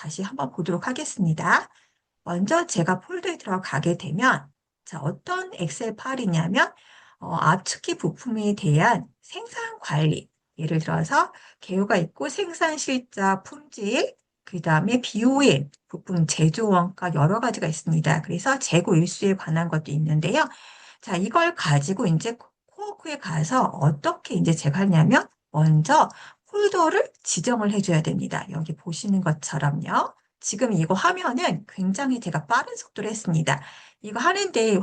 다시 한번 보도록 하겠습니다. 먼저 제가 폴더에 들어가게 되면, 자, 어떤 엑셀 파일이냐면, 압축기 부품에 대한 생산 관리, 예를 들어서 개요가 있고 생산 실적, 품질, 그 다음에 BOM, 부품 제조 원가 여러 가지가 있습니다. 그래서 재고 일수에 관한 것도 있는데요. 자, 이걸 가지고 이제 코어크에 가서 어떻게 이제 제가 하냐면, 먼저 폴더를 지정을 해줘야 됩니다. 여기 보시는 것처럼요. 지금 이거 하면은 굉장히 제가 빠른 속도로 했습니다. 이거 하는데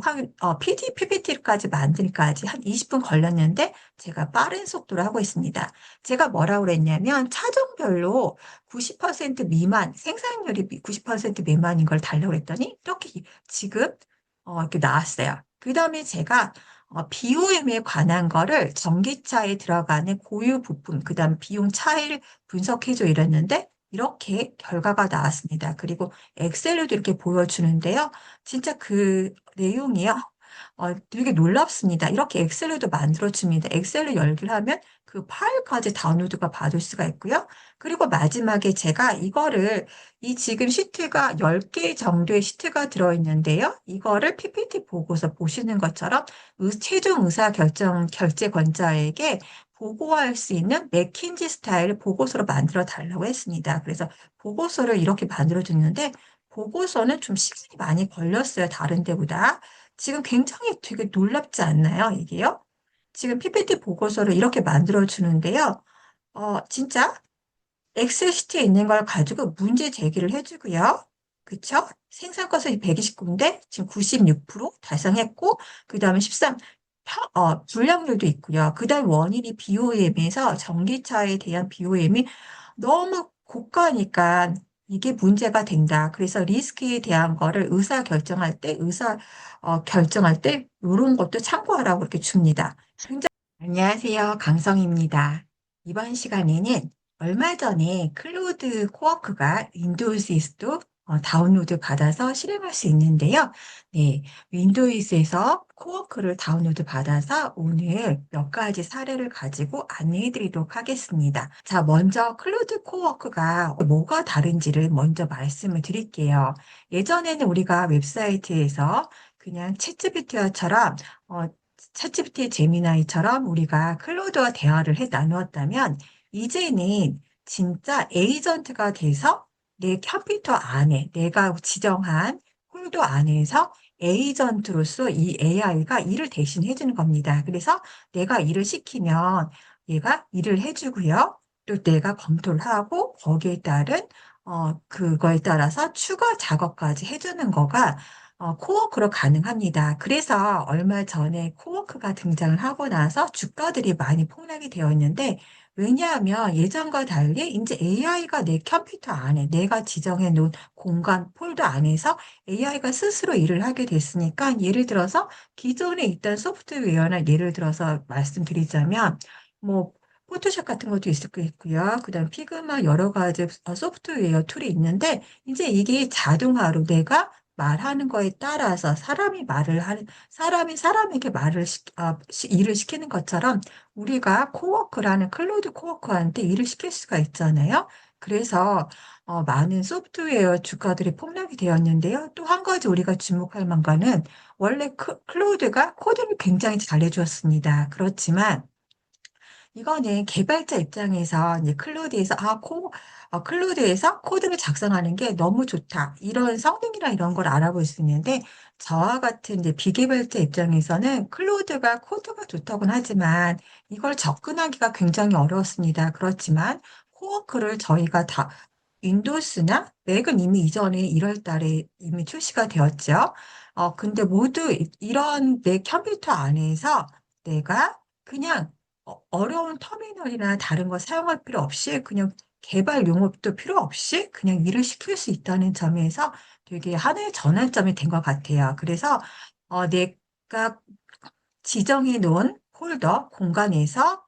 PD, PPT까지 만들기까지 한 20분 걸렸는데 제가 빠른 속도로 하고 있습니다. 제가 뭐라고 그랬냐면 차종별로 90% 미만, 생산율이 90% 미만인 걸 달라고 그랬더니 이렇게 지금 이렇게 나왔어요. 그 다음에 제가 BOM에 관한 거를 전기차에 들어가는 고유 부품, 그 다음 비용 차이를 분석해줘 이랬는데 이렇게 결과가 나왔습니다. 그리고 엑셀로도 이렇게 보여주는데요. 진짜 그 내용이요. 되게 놀랍습니다. 이렇게 엑셀로도 만들어줍니다. 엑셀로 열기를 하면 그 파일까지 다운로드가 받을 수가 있고요. 그리고 마지막에 제가 이 지금 시트가 10개 정도의 시트가 들어있는데요. 이거를 PPT 보고서 보시는 것처럼 최종 결제권자에게 보고할 수 있는 맥킨지 스타일 보고서로 만들어 달라고 했습니다. 그래서 보고서를 이렇게 만들어 줬는데 보고서는 좀 시간이 많이 걸렸어요. 다른 데보다. 지금 굉장히 되게 놀랍지 않나요? 이게요? 지금 PPT 보고서를 이렇게 만들어 주는데요. 진짜 엑셀 시트에 있는 걸 가지고 문제 제기를 해주고요. 그쵸? 생산 건数 129인데 지금 96% 달성했고, 그 다음에 13, 불량률도 있고요. 그 다음 원인이 BOM에서 전기차에 대한 BOM이 너무 고가니까 이게 문제가 된다. 그래서 리스크에 대한 거를 결정할 때 이런 것도 참고하라고 이렇게 줍니다. 안녕하세요. 강성입니다. 이번 시간에는 얼마 전에 클로드 코워크가 윈도우즈에서도 다운로드 받아서 실행할 수 있는데요. 네, 윈도우즈에서 코워크를 다운로드 받아서 오늘 몇 가지 사례를 가지고 안내해 드리도록 하겠습니다. 자, 먼저 클로드 코워크가 뭐가 다른지를 먼저 말씀을 드릴게요. 예전에는 우리가 웹사이트에서 그냥 챗GPT처럼 챗GPT, 제미나이처럼 우리가 클로드와 대화를 해 나누었다면 이제는 진짜 에이전트가 돼서 내 컴퓨터 안에 내가 지정한 폴더 안에서 에이전트로서 이 AI가 일을 대신 해주는 겁니다. 그래서 내가 일을 시키면 얘가 일을 해주고요. 또 내가 검토를 하고 거기에 따른 그거에 따라서 추가 작업까지 해주는 거가 코워크로 가능합니다. 그래서 얼마 전에 코워크가 등장을 하고 나서 주가들이 많이 폭락이 되어 있는데, 왜냐하면 예전과 달리 이제 AI가 내 컴퓨터 안에 내가 지정해 놓은 공간 폴더 안에서 AI가 스스로 일을 하게 됐으니까 예를 들어서 기존에 있던 소프트웨어나 예를 들어서 말씀드리자면 뭐 포토샵 같은 것도 있을 거고요. 그다음 피그마 여러 가지 소프트웨어 툴이 있는데 이제 이게 자동화로 내가 말하는 거에 따라서 사람이 사람에게 일을 시키는 것처럼 우리가 코워크라는 클로드 코워크한테 일을 시킬 수가 있잖아요. 그래서 많은 소프트웨어 주가들이 폭락이 되었는데요. 또 한 가지 우리가 주목할 만한거는 원래 클로드가 코드를 굉장히 잘해주었습니다. 그렇지만 이거는 개발자 입장에서 이제 클로드에서 코드를 작성하는 게 너무 좋다. 이런 성능이나 이런 걸 알아볼 수 있는데, 저와 같은 이제 비개발자 입장에서는 클로드가 코드가 좋다고는 하지만 이걸 접근하기가 굉장히 어려웠습니다. 그렇지만 코어크를 저희가 다 윈도우스나 맥은 이미 이전에 1월 달에 이미 출시가 되었죠. 근데 모두 이런 내 컴퓨터 안에서 내가 그냥 어려운 터미널이나 다른 거 사용할 필요 없이 그냥 개발 용어도 필요 없이 그냥 일을 시킬 수 있다는 점에서 되게 하나의 전환점이 된 것 같아요. 그래서 내가 지정해 놓은 폴더 공간에서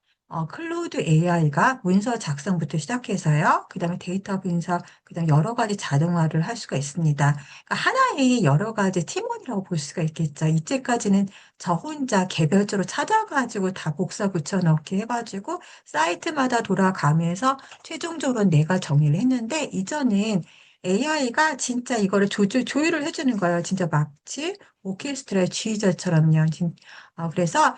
클로드 AI가 문서 작성부터 시작해서요. 그다음에 데이터 분석, 그다음에 여러 가지 자동화를 할 수가 있습니다. 그러니까 하나의 여러 가지 팀원이라고 볼 수가 있겠죠. 이때까지는 저 혼자 개별적으로 찾아가지고 다 복사 붙여넣기 해가지고 사이트마다 돌아가면서 최종적으로 내가 정리를 했는데 이전엔 AI가 진짜 이거를 조율을 해주는 거예요. 진짜 마치 오케스트라의 지휘자처럼요. 그래서,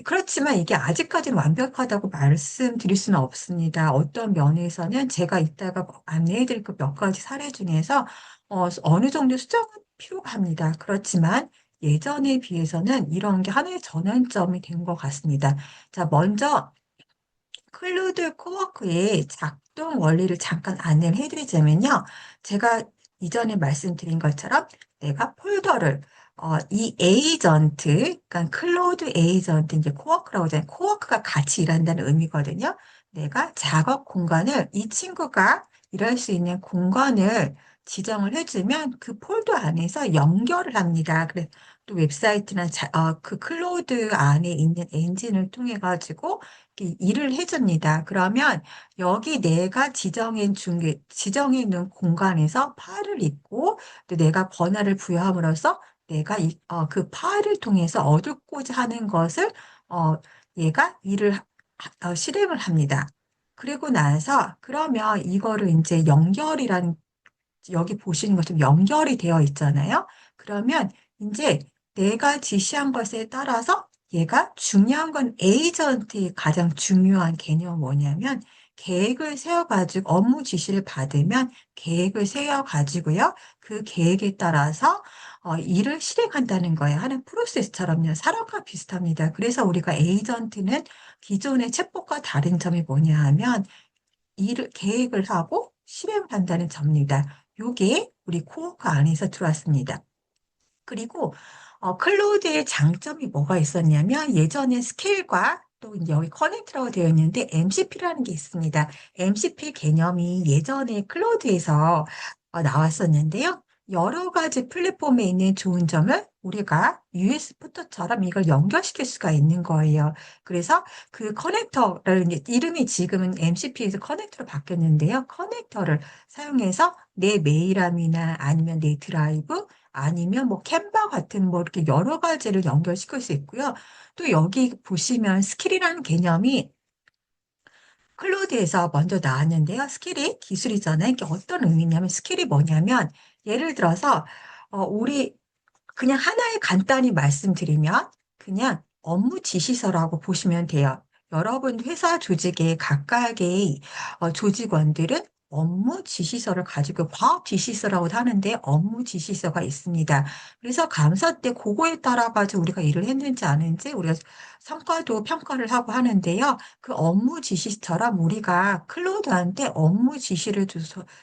그렇지만 이게 아직까지는 완벽하다고 말씀드릴 수는 없습니다. 어떤 면에서는 제가 이따가 안내해드릴 그 몇 가지 사례 중에서, 어느 정도 수정은 필요합니다. 그렇지만 예전에 비해서는 이런 게 하나의 전환점이 된 것 같습니다. 자, 먼저, 클루드 코워크의 작동 원리를 잠깐 안내를 해드리자면요. 제가 이전에 말씀드린 것처럼 내가 폴더를 이 에이전트, 그러니까 클로드 에이전트, 이제 코워크라고 하잖아요. 코워크가 같이 일한다는 의미거든요. 내가 작업 공간을 이 친구가 일할 수 있는 공간을 지정을 해주면 그 폴더 안에서 연결을 합니다. 그래서 또 웹사이트나 그 클로드 안에 있는 엔진을 통해 가지고 이렇게 일을 해줍니다. 그러면 여기 내가 지정해 놓은 공간에서 파일을 읽고 또 내가 권한을 부여함으로써 내가 그 파일을 통해서 얻고자 하는 것을 어, 얘가 실행을 합니다. 그리고 나서 그러면 이거를 이제 여기 보시는 것처럼 연결이 되어 있잖아요. 그러면 이제 내가 지시한 것에 따라서 얘가 중요한 건 에이전트의 가장 중요한 개념은 뭐냐면 계획을 세워가지고 업무 지시를 받으면 계획을 세워가지고요. 그 계획에 따라서 일을 실행한다는 거예요. 하는 프로세스처럼요. 사람과 비슷합니다. 그래서 우리가 에이전트는 기존의 챗봇과 다른 점이 뭐냐 하면 계획을 하고 실행을 한다는 점입니다. 요게 우리 코어크 안에서 들어왔습니다. 그리고 클로우드의 장점이 뭐가 있었냐면 예전에 스케일과 또 이제 여기 커넥트라고 되어 있는데 MCP라는 게 있습니다. MCP 개념이 예전에 클로우드에서 나왔었는데요. 여러 가지 플랫폼에 있는 좋은 점을 우리가 US 포터처럼 이걸 연결시킬 수가 있는 거예요. 그래서 그 커넥터를 이름이 지금은 MCP에서 커넥터로 바뀌었는데요. 커넥터를 사용해서 내 메일함이나 아니면 내 드라이브 아니면 뭐 캔바 같은 뭐 이렇게 여러 가지를 연결시킬 수 있고요. 또 여기 보시면 스킬이라는 개념이 클로드에서 먼저 나왔는데요. 스킬이 기술이잖아요. 이게 어떤 의미냐면 스킬이 뭐냐면 예를 들어서 우리 그냥 하나의 간단히 말씀드리면 그냥 업무 지시서라고 보시면 돼요. 여러분 회사 조직의 각각의 조직원들은 업무 지시서를 가지고 과업 지시서라고도 하는데 업무 지시서가 있습니다. 그래서 감사 때 그거에 따라 가지고 우리가 일을 했는지 아닌지 우리가 성과도 평가를 하고 하는데요. 그 업무 지시처럼 우리가 클로드한테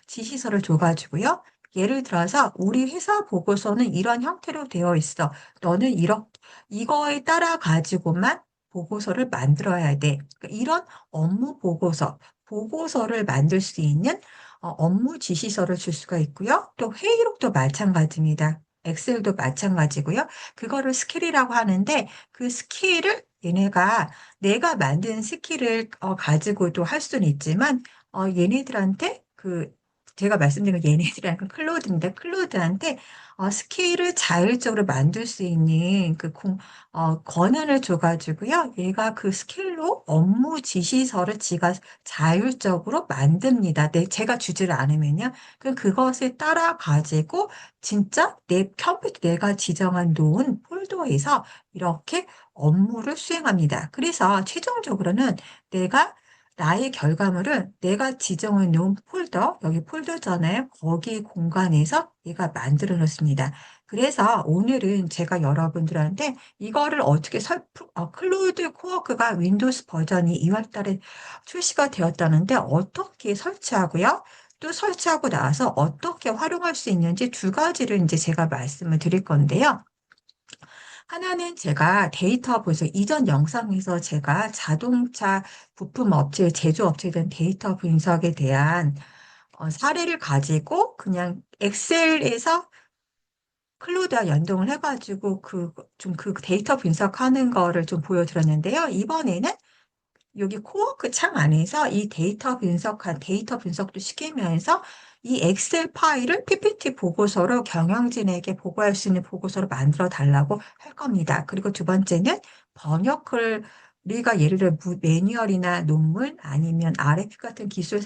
지시서를 줘가지고요. 예를 들어서 우리 회사 보고서는 이런 형태로 되어 있어. 너는 이거에 따라 가지고만 보고서를 만들어야 돼. 그러니까 이런 업무 보고서를 만들 수 있는 업무 지시서를 줄 수가 있고요. 또 회의록도 마찬가지입니다. 엑셀도 마찬가지고요. 그거를 스킬이라고 하는데 그 스킬을 얘네가 내가 만든 스킬을 가지고도 할 수는 있지만 얘네들한테 제가 말씀드린 건 얘네들이란 건 클로드인데 클로드한테 스케일을 자율적으로 만들 수 있는 권한을 줘가지고요. 얘가 그 스케일로 업무 지시서를 지가 자율적으로 만듭니다. 제가 주지를 않으면요. 그럼 그것에 따라 가지고 진짜 내 컴퓨터 내가 지정한 놓은 폴더에서 이렇게 업무를 수행합니다. 그래서 최종적으로는 내가 나의 결과물을 내가 지정해 놓은 여기 폴더잖아요. 거기 공간에서 얘가 만들어 놓습니다. 그래서 오늘은 제가 여러분들한테 이거를 클로드 코워크가 윈도우스 버전이 2월 달에 출시가 되었다는데 어떻게 설치하고요? 또 설치하고 나서 어떻게 활용할 수 있는지 두 가지를 이제 제가 말씀을 드릴 건데요. 하나는 제가 데이터 분석, 이전 영상에서 제가 자동차 부품 업체, 제조업체에 대한 데이터 분석에 대한 사례를 가지고 그냥 엑셀에서 클로드와 연동을 해가지고 좀 그 데이터 분석하는 거를 좀 보여드렸는데요. 이번에는 여기 코워크 창 안에서 이 데이터 분석도 시키면서 이 엑셀 파일을 PPT 보고서로 경영진에게 보고할 수 있는 보고서로 만들어 달라고 할 겁니다. 그리고 두 번째는 번역을 우리가 예를 들어 매뉴얼이나 논문 아니면 RFP 같은 기술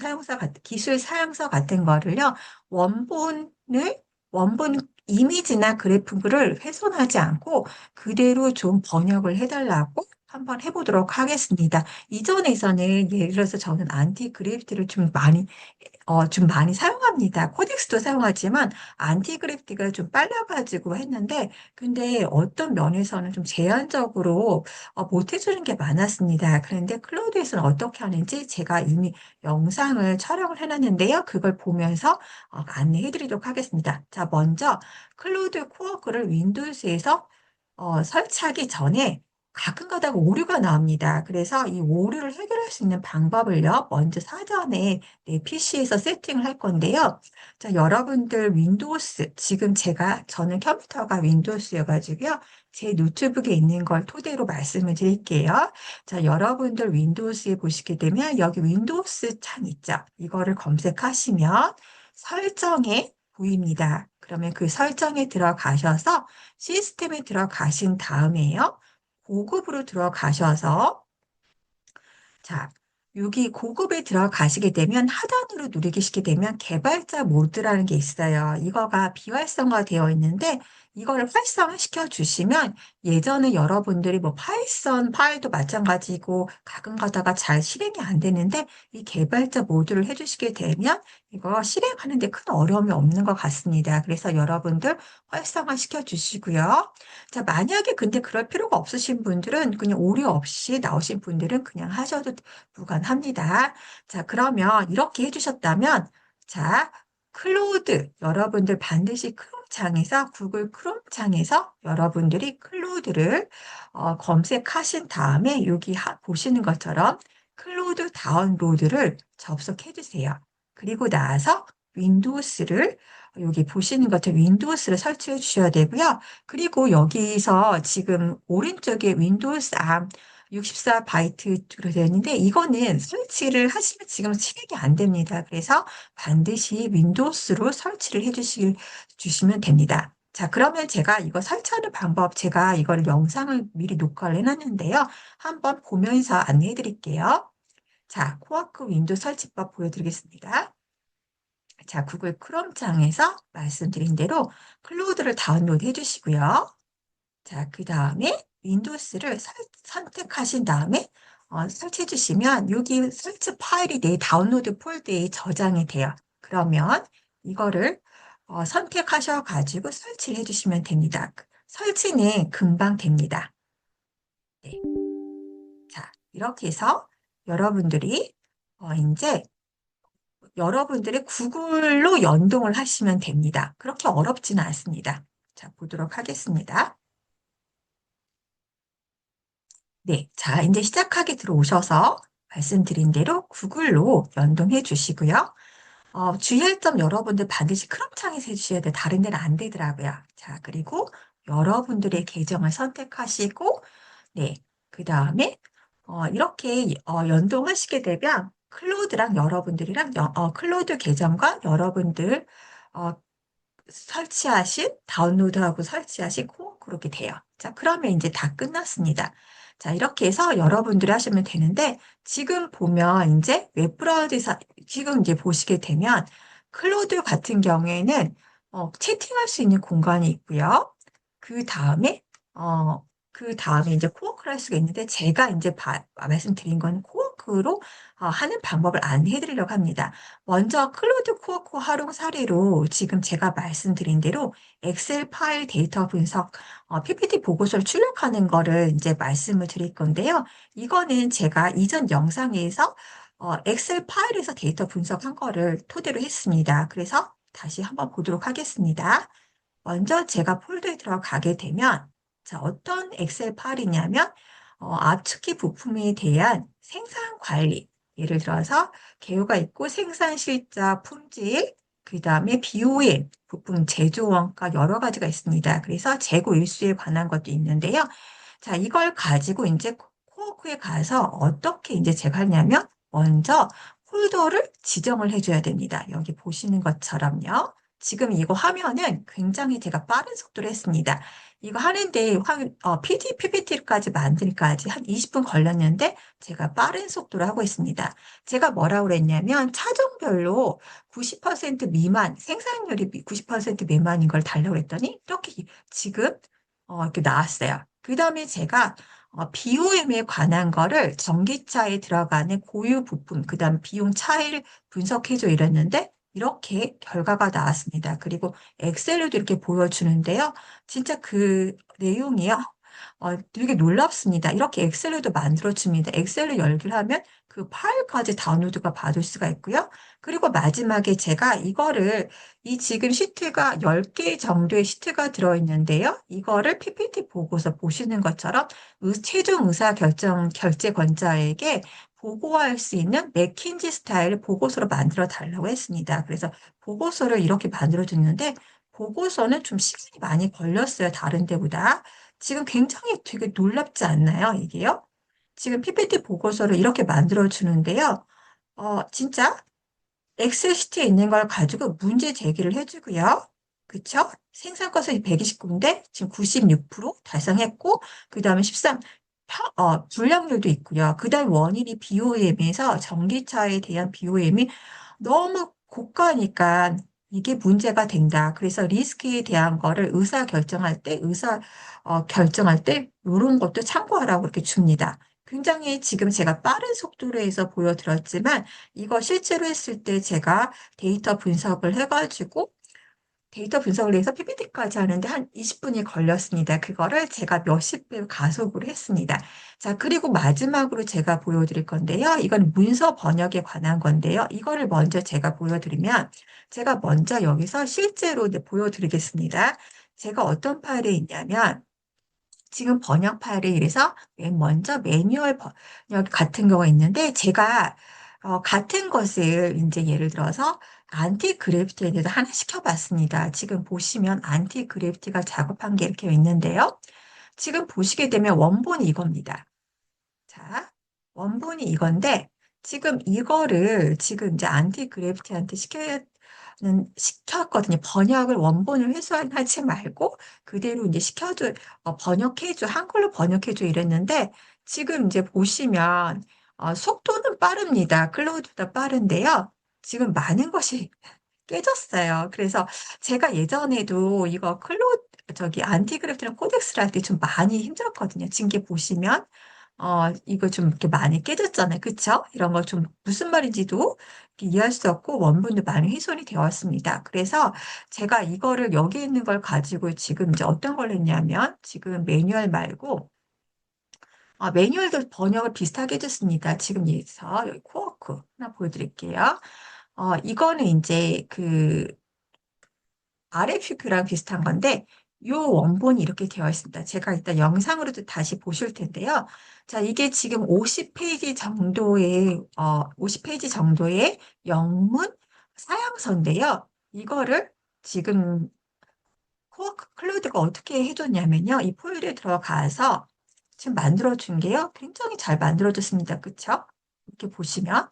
사용서 같은 거를요, 원본을, 원본 이미지나 그래프를 훼손하지 않고 그대로 좀 번역을 해달라고 한번 해보도록 하겠습니다. 이전에서는 예를 들어서 저는 안티 그래프티를 좀 많이 사용합니다. 코덱스도 사용하지만 안티그래프티가 좀 빨라가지고 했는데, 근데 어떤 면에서는 좀 제한적으로 못 해주는 게 많았습니다. 그런데 클로드에서는 어떻게 하는지 제가 이미 영상을 촬영을 해놨는데요. 그걸 보면서 안내해드리도록 하겠습니다. 자, 먼저 클로드 코어크를 윈도우즈에서 설치하기 전에 가끔 가다가 오류가 나옵니다. 그래서 이 오류를 해결할 수 있는 방법을요, 먼저 사전에 내 PC에서 세팅을 할 건데요. 자, 여러분들 저는 컴퓨터가 윈도우스여가지고요. 제 노트북에 있는 걸 토대로 말씀을 드릴게요. 자, 여러분들 윈도우스에 보시게 되면 여기 윈도우스 창 있죠? 이거를 검색하시면 설정에 보입니다. 그러면 그 설정에 들어가셔서 시스템에 들어가신 다음에요. 고급으로 들어가셔서 자, 여기 고급에 들어가시게 되면 하단으로 누르시게 되면 개발자 모드라는 게 있어요. 이거가 비활성화 되어 있는데 이거를 활성화 시켜 주시면 예전에 여러분들이 뭐 파이썬 파일도 마찬가지고 가끔 가다가 잘 실행이 안 되는데 이 개발자 모드를 해주시게 되면 이거 실행하는데 큰 어려움이 없는 것 같습니다. 그래서 여러분들 활성화 시켜 주시고요. 자, 만약에 근데 그럴 필요가 없으신 분들은 그냥 오류 없이 나오신 분들은 그냥 하셔도 무관합니다. 자, 그러면 이렇게 해주셨다면, 자, 클로드, 여러분들 반드시 크롬 창에서, 구글 크롬 창에서 여러분들이 클로드를 검색하신 다음에 여기 보시는 것처럼 클로드 다운로드를 접속해 주세요. 그리고 나서 윈도우스를 여기 보시는 것처럼 윈도우스를 설치해 주셔야 되고요. 그리고 여기서 지금 오른쪽에 윈도우스 암 64바이트로 되어 있는데 이거는 설치를 하시면 지금 실행이 안 됩니다. 그래서 반드시 윈도우스로 설치를 주시면 됩니다. 자, 그러면 제가 이거 설치하는 방법, 제가 이걸 영상을 미리 녹화를 해놨는데요. 한번 보면서 안내해 드릴게요. 자, 코어크 윈도우 설치법 보여드리겠습니다. 자, 구글 크롬 창에서 말씀드린 대로 클로우드를 다운로드 해주시고요. 자, 그 다음에 윈도우스를 선택하신 다음에 설치해 주시면 여기 설치 파일이 내 다운로드 폴더에 저장이 돼요. 그러면 이거를 선택하셔 가지고 설치를 해주시면 됩니다. 설치는 금방 됩니다. 네. 자, 이렇게 해서 여러분들이 이제 여러분들의 구글로 연동을 하시면 됩니다. 그렇게 어렵지는 않습니다. 자, 보도록 하겠습니다. 네, 자, 이제 시작하게 들어오셔서 말씀드린 대로 구글로 연동해 주시고요. 주의할 점 여러분들 반드시 크롬 창에서 해주셔야 돼요. 다른 데는 안 되더라고요. 자, 그리고 여러분들의 계정을 선택하시고, 네, 그 다음에 이렇게 연동하시게 되면 클로드랑 여러분들이랑 클로드 계정과 여러분들 어, 다운로드하고 설치하신 코 그렇게 돼요. 자, 그러면 이제 다 끝났습니다. 자, 이렇게 해서 여러분들이 하시면 되는데, 지금 보면 이제 웹브라우저에서, 지금 이제 보시게 되면, 클로드 같은 경우에는, 채팅할 수 있는 공간이 있고요. 그 다음에, 이제 코워크를 할 수가 있는데, 제가 이제 말씀드린 건 코워크로 하는 방법을 안내해 드리려고 합니다. 먼저 클로드 코어코 활용 사례로 지금 제가 말씀드린 대로 엑셀 파일 데이터 분석, PPT 보고서를 출력하는 거를 이제 말씀을 드릴 건데요. 이거는 제가 이전 영상에서 엑셀 파일에서 데이터 분석한 거를 토대로 했습니다. 그래서 다시 한번 보도록 하겠습니다. 먼저 제가 폴더에 들어가게 되면 자, 어떤 엑셀 파일이냐면 압축키 부품에 대한 생산 관리, 예를 들어서 개요가 있고 생산 실적, 품질, 그 다음에 BOM, 부품 제조 원가 여러 가지가 있습니다. 그래서 재고 일수에 관한 것도 있는데요. 자, 이걸 가지고 이제 코어쿠에 가서 어떻게 이제 제가 하냐면 먼저 폴더를 지정을 해줘야 됩니다. 여기 보시는 것처럼요. 지금 이거 하면은 굉장히 제가 빠른 속도로 했습니다. 이거 하는데 PPT까지 만들기까지 한 20분 걸렸는데 제가 빠른 속도로 하고 있습니다. 제가 뭐라고 그랬냐면 차종별로 90% 미만, 생산율이 90% 미만인 걸 달라고 했더니 이렇게 지금 이렇게 나왔어요. 그 다음에 제가 BOM에 관한 거를 전기차에 들어가는 고유 부품, 그 다음 비용 차이를 분석해줘 이랬는데 이렇게 결과가 나왔습니다. 그리고 엑셀로도 이렇게 보여주는데요. 진짜 그 내용이요. 되게 놀랍습니다. 이렇게 엑셀로도 만들어줍니다. 엑셀을 열기를 하면 그 파일까지 다운로드가 받을 수가 있고요. 그리고 마지막에 제가 이거를 이 지금 시트가 10개 정도의 시트가 들어있는데요. 이거를 PPT 보고서 보시는 것처럼 최종 결제권자에게 보고할 수 있는 맥킨지 스타일 보고서로 만들어 달라고 했습니다. 그래서 보고서를 이렇게 만들어 줬는데 보고서는 좀 시간이 많이 걸렸어요. 다른 데보다. 지금 굉장히 되게 놀랍지 않나요? 이게요? 지금 PPT 보고서를 이렇게 만들어 주는데요. 진짜 엑셀 시트에 있는 걸 가지고 문제 제기를 해주고요. 그쵸? 생산 건数 129인데 지금 96% 달성했고, 그 다음에 13, 불량률도 있고요. 그 다음 원인이 BOM에서 전기차에 대한 BOM이 너무 고가니까 이게 문제가 된다. 그래서 리스크에 대한 거를 결정할 때 이런 것도 참고하라고 이렇게 줍니다. 굉장히 지금 제가 빠른 속도로 해서 보여드렸지만 이거 실제로 했을 때 제가 데이터 분석을 해서 PPT까지 하는데 한 20분이 걸렸습니다. 그거를 제가 몇십 배 가속으로 했습니다. 자, 그리고 마지막으로 제가 보여드릴 건데요. 이건 문서 번역에 관한 건데요. 이거를 먼저 제가 보여드리면 제가 먼저 여기서 실제로 이제 보여드리겠습니다. 제가 어떤 파일에 있냐면 지금 번역 파일에 이래서 맨 먼저 매뉴얼 번역 같은 경우가 있는데 제가 같은 것을 이제 예를 들어서 안티 그래프티에 대해서 하나 시켜봤습니다. 지금 보시면 안티 그래프티가 작업한 게 이렇게 있는데요. 지금 보시게 되면 원본이 이겁니다. 자, 원본이 이건데, 지금 이거를 지금 이제 안티 그래프티한테 시켰거든요. 번역을 원본을 회수하지 말고 그대로 이제 번역해줘, 한글로 번역해줘 이랬는데, 지금 이제 보시면, 속도는 빠릅니다. 클로우드보다 빠른데요. 지금 많은 것이 깨졌어요. 그래서 제가 예전에도 안티그래프트랑 코덱스를 할 때 좀 많이 힘들었거든요. 지금 이게 보시면, 이거 좀 이렇게 많이 깨졌잖아요. 그쵸? 이런 거 좀 무슨 말인지도 이렇게 이해할 수 없고 원본도 많이 훼손이 되었습니다. 그래서 제가 이거를 여기 있는 걸 가지고 지금 이제 어떤 걸 했냐면 지금 매뉴얼 말고 매뉴얼도 번역을 비슷하게 해줬습니다. 지금 여기서 여기 코어크 하나 보여드릴게요. 이거는 이제 그 RFQ랑 비슷한 건데, 요 원본이 이렇게 되어 있습니다. 제가 일단 영상으로도 다시 보실 텐데요. 자, 이게 지금 50페이지 정도의 영문 사양서인데요. 이거를 지금 코어 클로드가 어떻게 해줬냐면요. 이 포일에 들어가서 지금 만들어준 게요. 굉장히 잘 만들어졌습니다. 그쵸? 이렇게 보시면.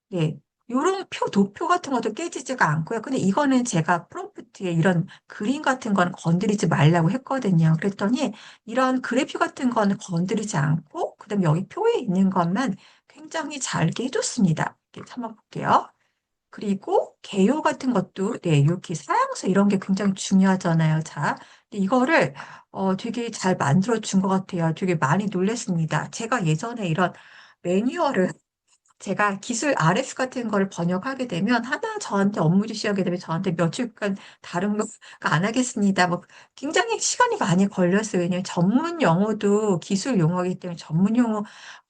네. 요런 도표 같은 것도 깨지지가 않고요. 근데 이거는 제가 프롬프트에 이런 그림 같은 건 건드리지 말라고 했거든요. 그랬더니 이런 그래프 같은 거는 건드리지 않고, 그다음에 여기 표에 있는 것만 굉장히 잘게 해줬습니다. 이렇게 한번 볼게요. 그리고 개요 같은 것도, 네, 이렇게 사양서 이런 게 굉장히 중요하잖아요. 자, 근데 이거를 되게 잘 만들어 준 것 같아요. 되게 많이 놀랐습니다. 제가 예전에 이런 매뉴얼을 제가 기술 RF 같은 거를 번역하게 되면 하나 저한테 업무 지시하게 되면 저한테 며칠간 다른 거 안 하겠습니다. 뭐 굉장히 시간이 많이 걸렸어요. 왜냐하면 전문 용어도 기술 용어이기 때문에 전문 용어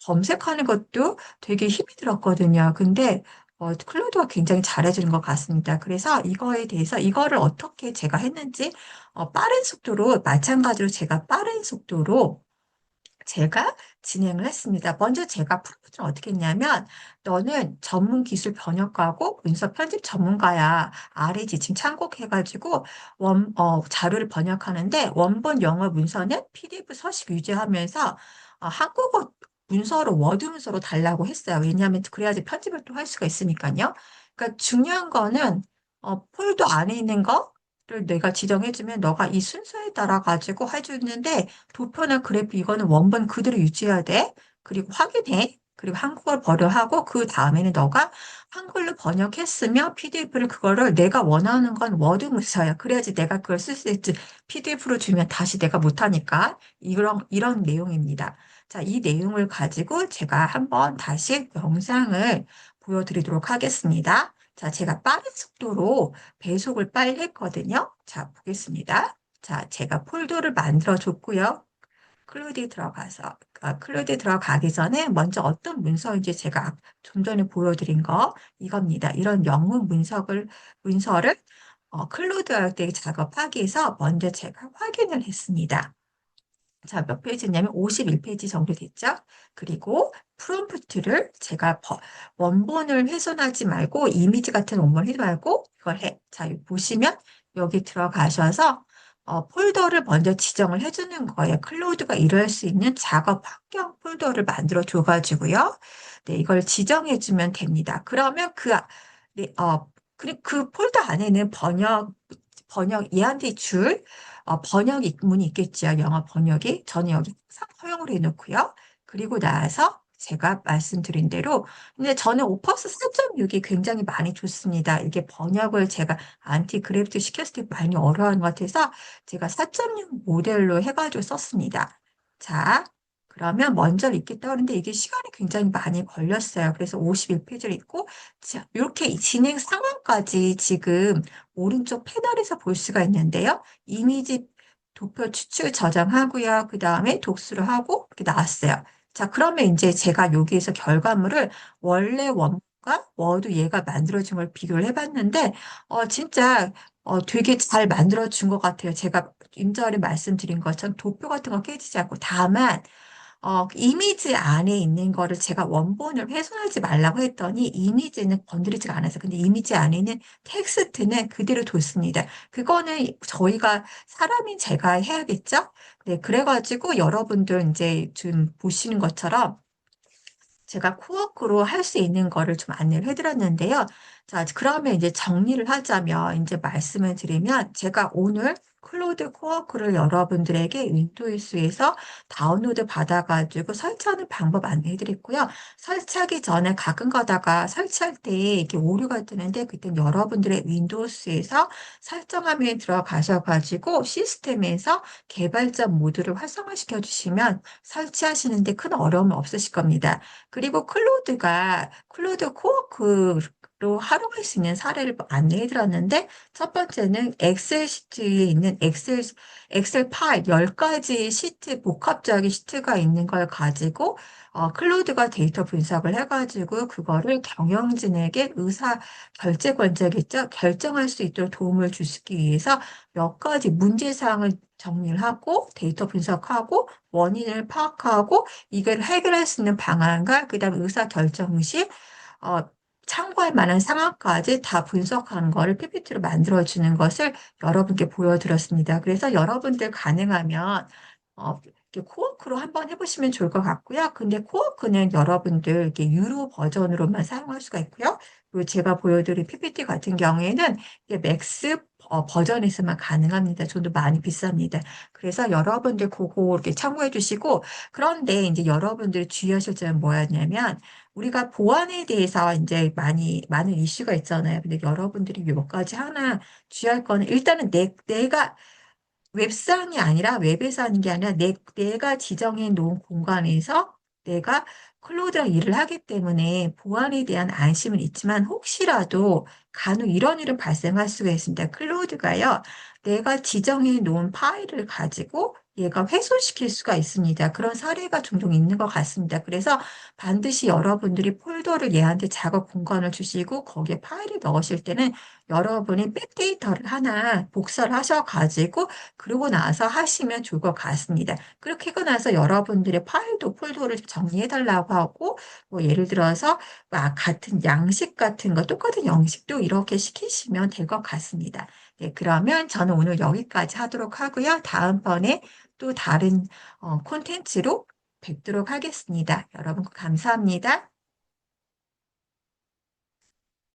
검색하는 것도 되게 힘이 들었거든요. 근데 클로드가 굉장히 잘해주는 것 같습니다. 그래서 이거에 대해서 이거를 어떻게 제가 했는지 마찬가지로 제가 빠른 속도로 제가 진행을 했습니다. 먼저 제가 프로포즈를 어떻게 했냐면, 너는 전문 기술 번역가고 문서 편집 전문가야. 아래 지침 참고해가지고 자료를 번역하는데 원본 영어 문서는 PDF 서식 유지하면서 한국어 문서로 워드 문서로 달라고 했어요. 왜냐하면 그래야지 편집을 또 할 수가 있으니까요. 그러니까 중요한 거는 폴더 안에 있는 거를 내가 지정해주면 너가 이 순서에 따라 가지고 해주는데 도표나 그래프 이거는 원본 그대로 유지해야 돼. 그리고 확인해. 그리고 한국어를 번역하고 그 다음에는 너가 한글로 번역했으면 PDF를 그거를 내가 원하는 건 워드 문서야. 그래야지 내가 그걸 쓸 수 있지. PDF로 주면 다시 내가 못하니까 이런 내용입니다. 자, 이 내용을 가지고 제가 한번 다시 영상을 보여드리도록 하겠습니다. 자, 제가 빠른 속도로 배속을 빨리 했거든요. 자, 보겠습니다. 자, 제가 폴더를 만들어 줬고요. 클로드에 들어가기 전에 먼저 어떤 문서인지 제가 좀 전에 보여드린 거 이겁니다. 이런 영문 문서를 클로드 할 때 작업하기 위해서 먼저 제가 확인을 했습니다. 자, 몇 페이지냐면 51페이지 정도 됐죠? 그리고 프롬프트를 제가 원본을 훼손하지 말고 이미지 같은 원본을 하지 말고 이걸 해. 자, 여기 보시면 여기 들어가셔서 폴더를 먼저 지정을 해주는 거예요. 클로드가 일할 수 있는 작업 환경 폴더를 만들어 줘가지고요. 네, 이걸 지정해주면 됩니다. 그러면 네, 그 폴더 안에는 얘한테 줄 번역 문이 있겠죠. 영어 번역이. 저는 여기 항상 허용을 해놓고요. 그리고 나서 제가 말씀드린 대로, 근데 저는 오퍼스 4.6이 굉장히 많이 좋습니다. 이게 번역을 제가 안티 그래프트 시켰을 때 많이 어려워하는 것 같아서 제가 4.6 모델로 해가지고 썼습니다. 자, 그러면 먼저 읽겠다 하는데 이게 시간이 굉장히 많이 걸렸어요. 그래서 51페이지를 읽고, 자, 이렇게 진행 상황까지 지금 오른쪽 패널에서 볼 수가 있는데요. 이미지 도표 추출 저장하고요. 그 다음에 독수를 하고 이렇게 나왔어요. 자, 그러면 이제 제가 여기에서 결과물을 원래 원과 워드 얘가 만들어진 걸 비교를 해봤는데, 진짜 되게 잘 만들어준 것 같아요. 제가 임전에 말씀드린 것처럼 도표 같은 거 깨지지 않고 다만 이미지 안에 있는 거를 제가 원본을 훼손하지 말라고 했더니 이미지는 건드리지가 않아서 근데 이미지 안에 있는 텍스트는 그대로 뒀습니다. 그거는 저희가 사람인 제가 해야겠죠? 네, 그래가지고 여러분들 이제 좀 보시는 것처럼 제가 코워크로 할 수 있는 거를 좀 안내를 해드렸는데요. 자, 그러면 이제 정리를 하자면, 이제 말씀을 드리면, 제가 오늘 클로드 코워크를 여러분들에게 윈도우스에서 다운로드 받아가지고 설치하는 방법 안내해드렸고요. 설치하기 전에 가끔 가다가 설치할 때 이렇게 오류가 뜨는데, 그때 여러분들의 윈도우스에서 설정화면에 들어가셔가지고 시스템에서 개발자 모드를 활성화시켜 주시면 설치하시는데 큰 어려움 없으실 겁니다. 그리고 클로드 코어크로 활용할 수 있는 사례를 안내해 드렸는데, 첫 번째는 엑셀 시트에 있는 엑셀 파일 10가지 시트, 복합적인 시트가 있는 걸 가지고, 클로드가 데이터 분석을 해가지고, 그거를 경영진에게 결제 권자겠죠? 결정할 수 있도록 도움을 주시기 위해서 몇 가지 문제사항을 정리를 하고, 데이터 분석하고, 원인을 파악하고, 이걸 해결할 수 있는 방안과 그다음 의사 결정 시 어, 참고할 만한 상황까지 다 분석한 거를 PPT로 만들어주는 것을 여러분께 보여드렸습니다. 그래서 여러분들 가능하면 이렇게 코워크로 한번 해보시면 좋을 것 같고요. 근데 코워크는 여러분들 이렇게 유로 버전으로만 사용할 수가 있고요. 그리고 제가 보여드린 PPT 같은 경우에는 이게 맥스 버전에서만 가능합니다. 좀 더 많이 비쌉니다. 그래서 여러분들 그거 이렇게 참고해 주시고, 그런데 이제 여러분들이 주의하실 점은 뭐였냐면, 우리가 보안에 대해서 이제 많은 이슈가 있잖아요. 근데 여러분들이 몇 가지 하나 주의할 거는, 일단은 내가 웹상이 아니라 웹에서 하는 게 아니라 내가 지정해 놓은 공간에서 내가 클로드랑 일을 하기 때문에 보안에 대한 안심은 있지만 혹시라도 간혹 이런 일은 발생할 수가 있습니다. 클로드가요, 내가 지정해 놓은 파일을 가지고 얘가 훼손시킬 수가 있습니다. 그런 사례가 종종 있는 것 같습니다. 그래서 반드시 여러분들이 폴더를 얘한테 작업 공간을 주시고 거기에 파일을 넣으실 때는 여러분이 백데이터를 하나 복사를 하셔가지고 그러고 나서 하시면 좋을 것 같습니다. 그렇게 하고 나서 여러분들의 파일도 폴더를 정리해달라고 하고, 뭐 예를 들어서 같은 양식 같은 거, 똑같은 양식도 이렇게 시키시면 될 것 같습니다. 네, 그러면 저는 오늘 여기까지 하도록 하고요. 다음번에 또 다른 콘텐츠로 뵙도록 하겠습니다. 여러분 감사합니다.